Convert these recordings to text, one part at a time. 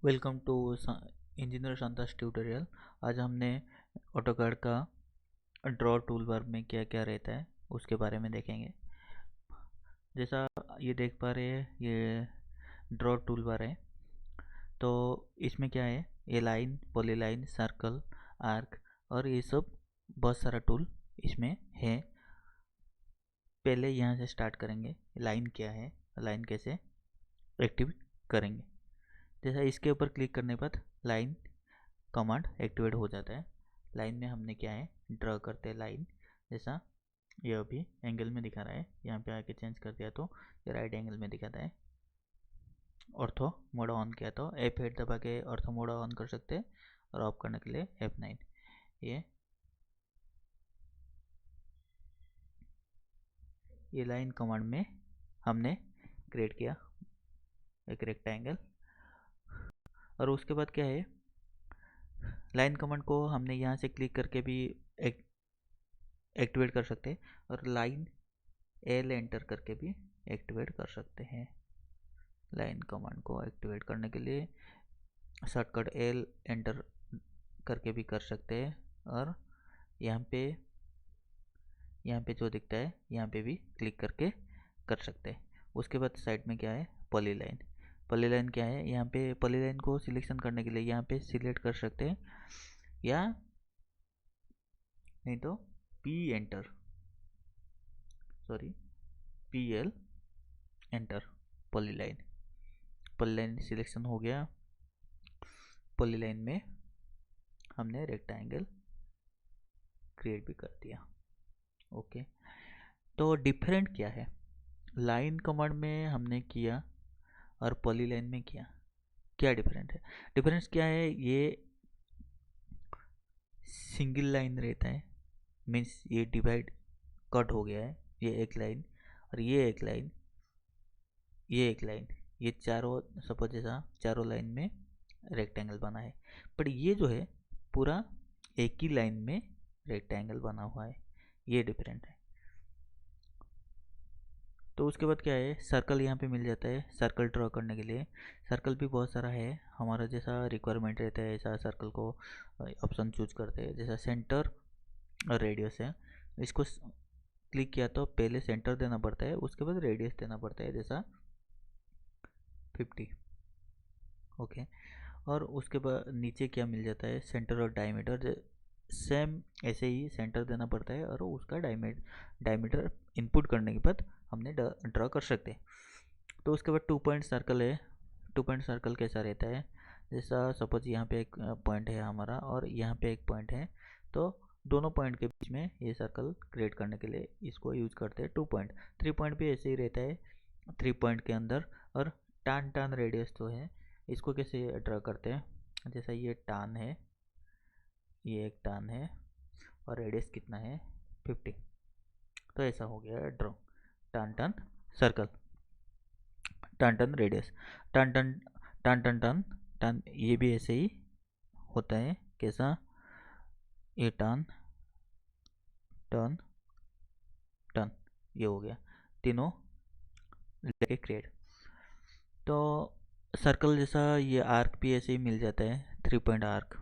Welcome to engineer Santosh tutorial. आज हमने AutoCAD का ड्रॉ टूल बार में क्या क्या रहता है उसके बारे में देखेंगे। जैसा ये देख पा रहे हैं, ये ड्रॉ टूल बार है। तो इसमें क्या है, ये लाइन, पॉलीलाइन, सर्कल, आर्क और ये सब बहुत सारा टूल इसमें है। पहले यहाँ से स्टार्ट करेंगे। लाइन क्या है, लाइन कैसे एक्टिव करेंगे। जैसा इसके ऊपर क्लिक करने पर लाइन कमांड एक्टिवेट हो जाता है। लाइन में हमने क्या है, ड्रॉ करते हैं लाइन। जैसा ये अभी एंगल में दिखा रहा है, यहाँ पे आके चेंज कर दिया तो ये राइट एंगल में दिखाता है। ऑर्थो मोड ऑन किया तो F8 दबा के ऑर्थो मोड ऑन कर सकते हैं और ऑफ करने के लिए F9। ये लाइन कमांड में हमने क्रिएट किया एक रेक्टेंगल। और उसके बाद क्या है, लाइन कमांड को हमने यहाँ से क्लिक करके भी एक्टिवेट कर सकते हैं और लाइन L एंटर करके भी एक्टिवेट कर सकते हैं। लाइन कमांड को एक्टिवेट करने के लिए शॉर्टकट L एंटर करके भी कर सकते हैं और यहाँ पे जो दिखता है यहाँ पे भी क्लिक करके कर सकते हैं। उसके बाद साइड में क्या है, पॉलीलाइन। पॉलीलाइन क्या है, यहाँ पे पॉलीलाइन को सिलेक्शन करने के लिए यहाँ पे सिलेक्ट कर सकते हैं या नहीं तो PL एंटर। पॉलीलाइन सिलेक्शन हो गया। पॉलीलाइन में हमने रेक्टेंगल क्रिएट भी कर दिया। ओके, तो डिफरेंट क्या है, लाइन कमांड में हमने किया और पॉलीलाइन में किया, क्या डिफरेंट है। डिफरेंस क्या है, ये सिंगल लाइन रहता है, मीन्स ये डिवाइड कट हो गया है। ये एक लाइन और ये एक लाइन, ये एक लाइन, ये चारों, सपोज जैसा चारों लाइन में रेक्टेंगल बना है। पर ये जो है पूरा एक ही लाइन में रेक्टेंगल बना हुआ है, ये डिफरेंट है। तो उसके बाद क्या है, सर्कल यहाँ पे मिल जाता है। सर्कल ड्रॉ करने के लिए सर्कल भी बहुत सारा है, हमारा जैसा रिक्वायरमेंट रहता है ऐसा सर्कल को ऑप्शन चूज करते हैं। जैसा सेंटर और रेडियस है, इसको क्लिक किया तो पहले सेंटर देना पड़ता है, उसके बाद रेडियस देना पड़ता है, जैसा 50। ओके, और उसके बाद नीचे क्या मिल जाता है, सेंटर और डायमीटर। सेम ऐसे ही सेंटर देना पड़ता है और उसका डायमीटर इनपुट करने के बाद हमने ड्रॉ कर सकते हैं। तो उसके बाद 2 पॉइंट सर्कल है। 2 पॉइंट सर्कल कैसा रहता है, जैसा सपोज यहाँ पे एक पॉइंट है हमारा और यहाँ पे एक पॉइंट है, तो दोनों पॉइंट के बीच में ये सर्कल क्रिएट करने के लिए इसको यूज करते हैं 2 पॉइंट। 3 पॉइंट भी ऐसे ही रहता है 3 पॉइंट के अंदर। और टान रेडियस जो है, इसको कैसे ड्रॉ करते हैं, जैसा ये टान है, ये एक टान है और रेडियस कितना है 50। तो ऐसा हो गया ड्रॉ, टान सर्कल, टान रेडियस, टान टान टान टान टान टान। ये भी ऐसे ही होता है, कैसा, ये टान टर्न टर्न, ये हो गया तीनों लेके क्रिएट। तो सर्कल जैसा ये आर्क भी ऐसे ही मिल जाता है, 3 पॉइंट आर्क।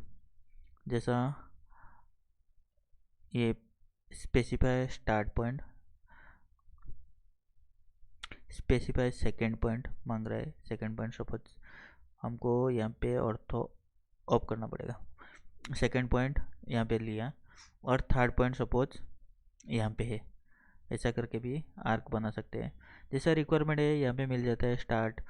जैसा ये specify start point, specify second point मांग रहा है। सेकेंड पॉइंट सपोज हमको यहाँ पे ऑर्थो ऑफ करना पड़ेगा, सेकेंड पॉइंट यहाँ पे लिया और थर्ड पॉइंट सपोज यहाँ पे है, ऐसा करके भी आर्क बना सकते हैं। जैसा रिक्वायरमेंट है यहाँ पे मिल जाता है start,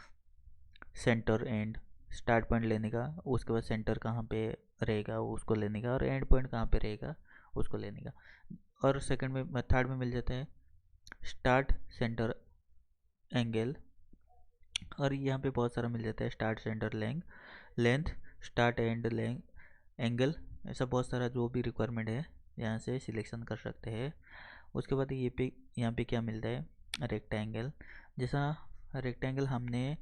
centre, and. Start point लेने का, उसके बाद सेंटर कहाँ पे रहेगा उसको लेने का और एंड पॉइंट कहाँ पे रहेगा उसको लेने का। और सेकंड में, थर्ड में मिल जाता है स्टार्ट, सेंटर, एंगल। और यहाँ पे बहुत सारा मिल जाता है start, centre, length, start, and, length, angle. ऐसा बहुत सारा जो भी रिक्वायरमेंट है यहाँ से सिलेक्शन कर सकते हैं। उसके बाद यहाँ पे क्या मिलता है, जैसा रेक्टेंगल हमने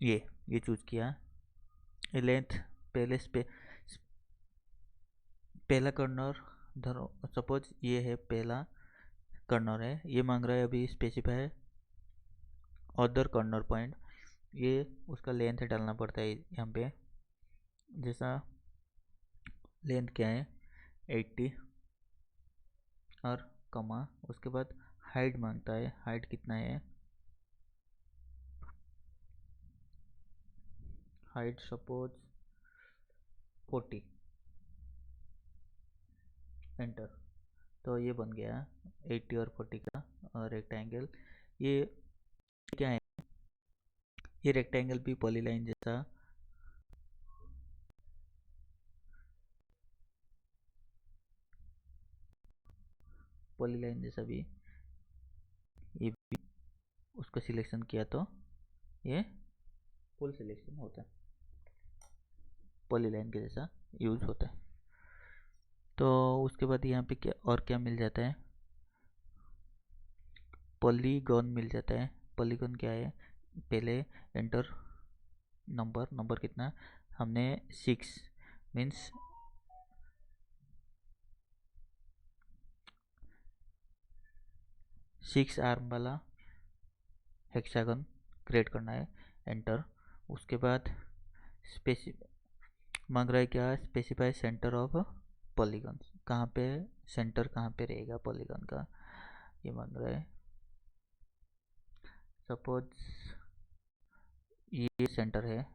ये चूज किया। लेंथ, पहला कॉर्नर धरो, सपोज ये है पहला कॉर्नर है, ये मांग रहा है अभी स्पेसिफाई अदर कॉर्नर पॉइंट। ये उसका लेंथ डालना पड़ता है यहाँ पे। जैसा लेंथ क्या है 80 और कमा, उसके बाद हाइट मांगता है, हाइट कितना है, हाइट सपोज 40, एंटर। तो ये बन गया 80 और 40 का रेक्टेंगल। ये क्या है, ये रेक्टेंगल भी पॉलीलाइन जैसा भी ये भी उसको सिलेक्शन किया तो ये फुल सिलेक्शन होता है, पॉलीलाइन के जैसा यूज होता है। तो उसके बाद यहाँ पे क्या और क्या मिल जाता है, पॉलीगॉन मिल जाता है। पॉलीगॉन क्या है, पहले एंटर, नंबर, नंबर कितना हमने 6 मीन्स 6 आर्म वाला हेक्सागन क्रिएट करना है, एंटर। उसके बाद स्पेसिफाई मांग रहा है क्या, स्पेसिफाई सेंटर ऑफ पॉलीगन, कहाँ पे सेंटर, कहाँ पे रहेगा पॉलीगन का, ये मांग रहा है। सपोज ये सेंटर है,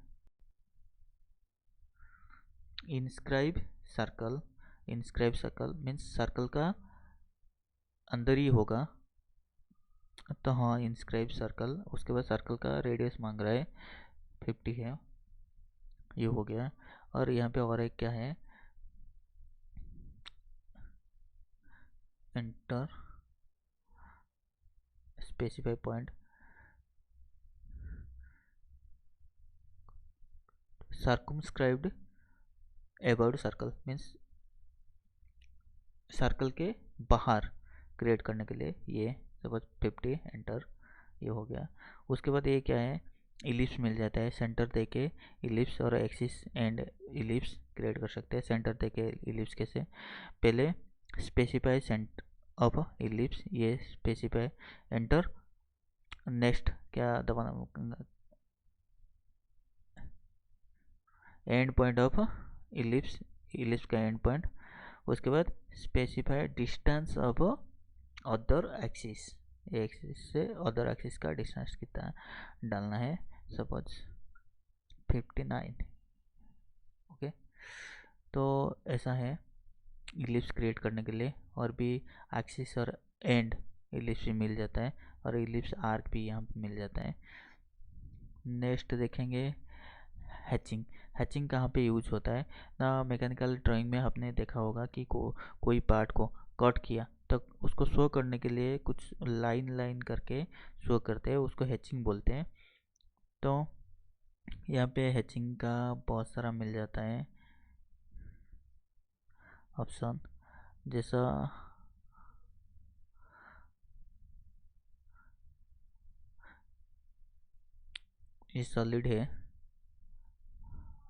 inscribe circle, inscribe circle means circle का अंदर ही होगा, तो हाँ इंस्क्राइब सर्कल। उसके बाद सर्कल का रेडियस मांग रहा है 50 है, ये हो गया। और यहाँ पे और एक क्या है, enter, specify point, circumscribed about circle means circle के बाहर क्रिएट करने के लिए, ये सपोज 50, एंटर, ये हो गया। उसके बाद ये क्या है, इलिप्स मिल जाता है, सेंटर देके इलिप्स और एक्सिस एंड इलिप्स क्रिएट कर सकते हैं। सेंटर देके इलिप्स कैसे, पहले स्पेसिफाई सेंटर ऑफ इलिप्स, ये स्पेसिफाई, एंटर। नेक्स्ट क्या दबाना, and point of ellipse, ellipse का एंड पॉइंट। उसके बाद specify distance of other axis, axis से अदर एक्सिस का डिस्टेंस कितना डालना है, सपोज 59। ओके, तो ऐसा है इलिप्स क्रिएट करने के लिए। और भी एक्सिस और एंड इलिप्स भी मिल जाता है, और इलिप्स आर्क भी यहाँ पे मिल जाता है। नेक्स्ट देखेंगे हैचिंग। हैचिंग कहाँ पे यूज होता है ना, मैकेनिकल ड्राइंग में आपने देखा होगा कि कोई पार्ट को कट किया तो उसको शो करने के लिए कुछ लाइन लाइन करके शो करते हैं, उसको हैचिंग बोलते हैं। तो यहाँ पे हैचिंग का बहुत सारा मिल जाता है ऑप्शन, जैसा ये सॉलिड है,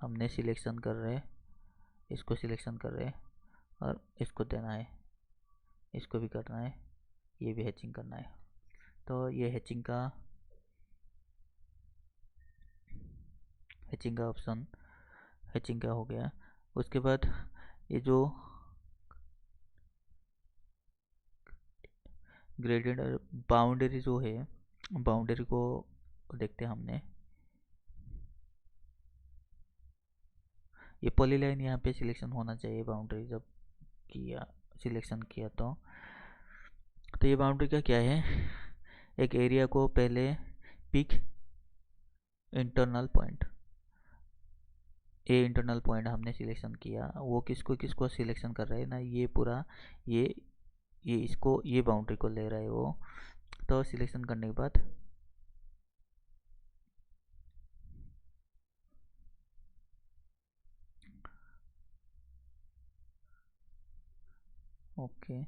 हमने सिलेक्शन कर रहे हैं, इसको सिलेक्शन कर रहे हैं और इसको देना है, इसको भी करना है, ये भी हैचिंग करना है। तो ये हैचिंग का ऑप्शन, हैचिंग का हो गया। उसके बाद ये जो ग्रेडियंट बाउंड्री जो है, बाउंड्री को देखते हैं हमने, ये पॉलीलाइन यहाँ पे सिलेक्शन होना चाहिए, बाउंड्री जब किया, सिलेक्शन किया तो ये बाउंड्री का क्या है, एक एरिया को पहले pick internal point, a internal point हमने सिलेक्शन किया, वो किसको किसको सिलेक्शन कर रहा है ना, ये पूरा ये ये इसको, ये बाउंड्री को ले रहा है वो। तो सिलेक्शन करने के बाद ओके,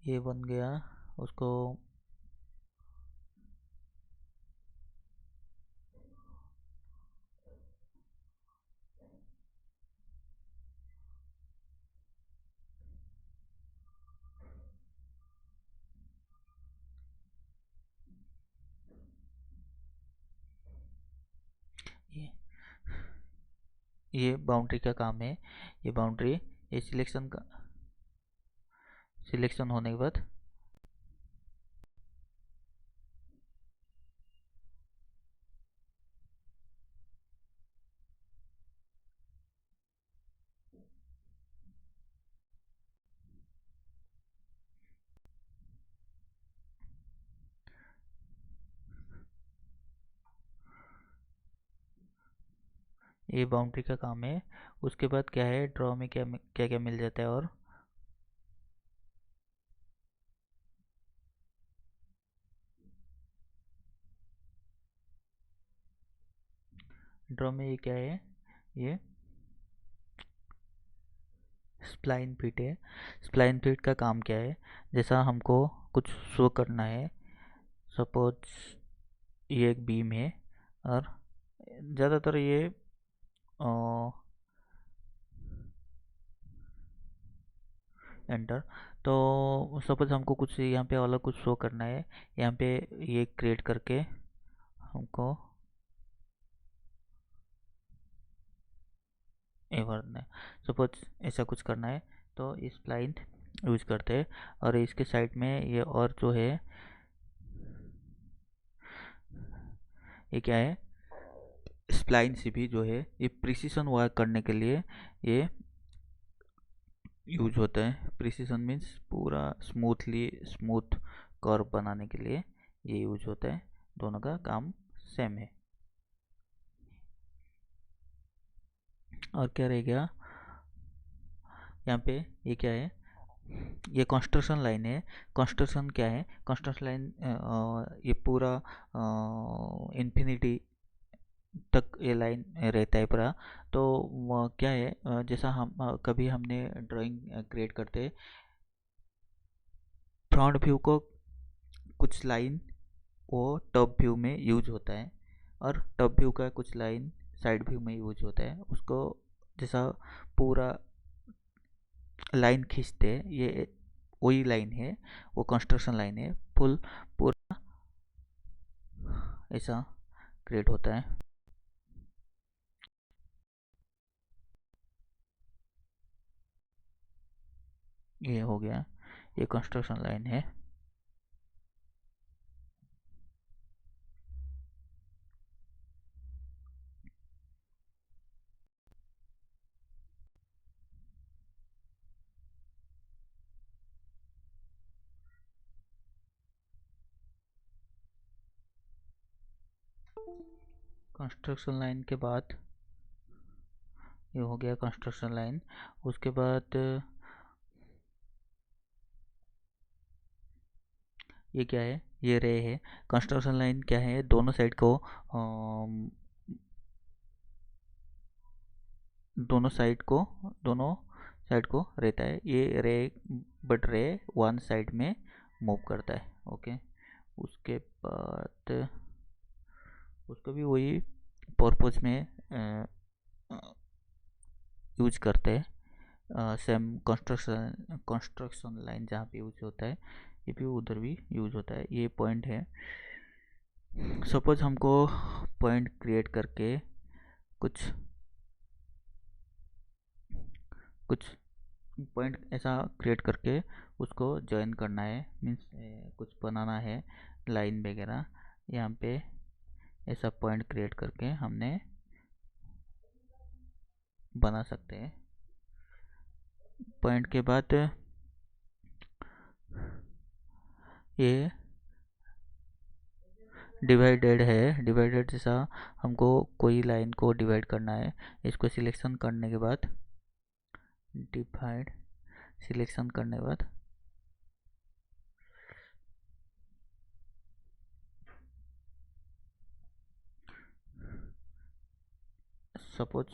ये बन गया उसको। ये ये बाउंड्री का काम है। ये बाउंड्री, ये सिलेक्शन होने के बाद ये बाउंड्री का काम है। उसके बाद क्या है, ड्रॉ में क्या क्या क्या मिल जाता है। और ड्रॉ में ये क्या है, ये स्प्लाइन फिट है। स्प्लाइन फिट का काम क्या है, जैसा हमको कुछ शो करना है। सपोज ये एक बीम है और ज़्यादातर ये एंटर। तो सपोज हमको कुछ यहाँ पे अलग कुछ शो करना है, यहाँ पे ये क्रिएट करके हमको ये भरना है। सपोज ऐसा कुछ करना है तो इस स्प्लाइन यूज करते हैं। और इसके साइड में ये और जो है ये क्या है, स्प्लाइन से भी जो है ये प्रिसीजन वर्क करने के लिए ये यूज होता है। प्रिसीजन मीन्स पूरा स्मूथ कर्व बनाने के लिए ये यूज होता है। दोनों का काम सेम है। और क्या रह गया यहाँ पे, ये क्या है, ये कंस्ट्रक्शन लाइन है। कंस्ट्रक्शन क्या है, कंस्ट्रक्शन लाइन ये पूरा इन्फिनिटी तक ये लाइन रहता है पूरा। तो क्या है, जैसा हम कभी हमने ड्राइंग क्रिएट करते, फ्रंट व्यू को कुछ लाइन वो टॉप व्यू में यूज होता है, और टॉप व्यू का कुछ लाइन साइड व्यू में यूज होता है। उसको जैसा पूरा लाइन खींचते हैं, ये वही लाइन है, वो कंस्ट्रक्शन लाइन है। फुल पूरा ऐसा क्रिएट होता है। ये हो गया, ये कंस्ट्रक्शन लाइन है। कंस्ट्रक्शन लाइन के बाद ये हो गया कंस्ट्रक्शन लाइन। उसके बाद ये क्या है, ये रे है। कंस्ट्रक्शन लाइन क्या है, दोनों साइड को दोनों साइड को दोनों साइड को रहता है ये रे, बट रे वन साइड में मूव करता है। ओके। उसके बाद उसको भी वही पर्पज में यूज करते हैं। सेम कंस्ट्रक्शन कंस्ट्रक्शन लाइन जहाँ पे यूज होता है, ये भी उधर भी यूज होता है। ये पॉइंट है। सपोज हमको पॉइंट क्रिएट करके कुछ कुछ पॉइंट ऐसा क्रिएट करके उसको जॉइन करना है, मीन्स कुछ बनाना है लाइन वगैरह। यहाँ पे ऐसा पॉइंट क्रिएट करके हमने बना सकते हैं। पॉइंट के बाद ये डिवाइडेड है। डिवाइडेड जैसा हमको कोई लाइन को डिवाइड करना है, इसको सिलेक्शन करने के बाद डिवाइड, सिलेक्शन करने के बाद सपोज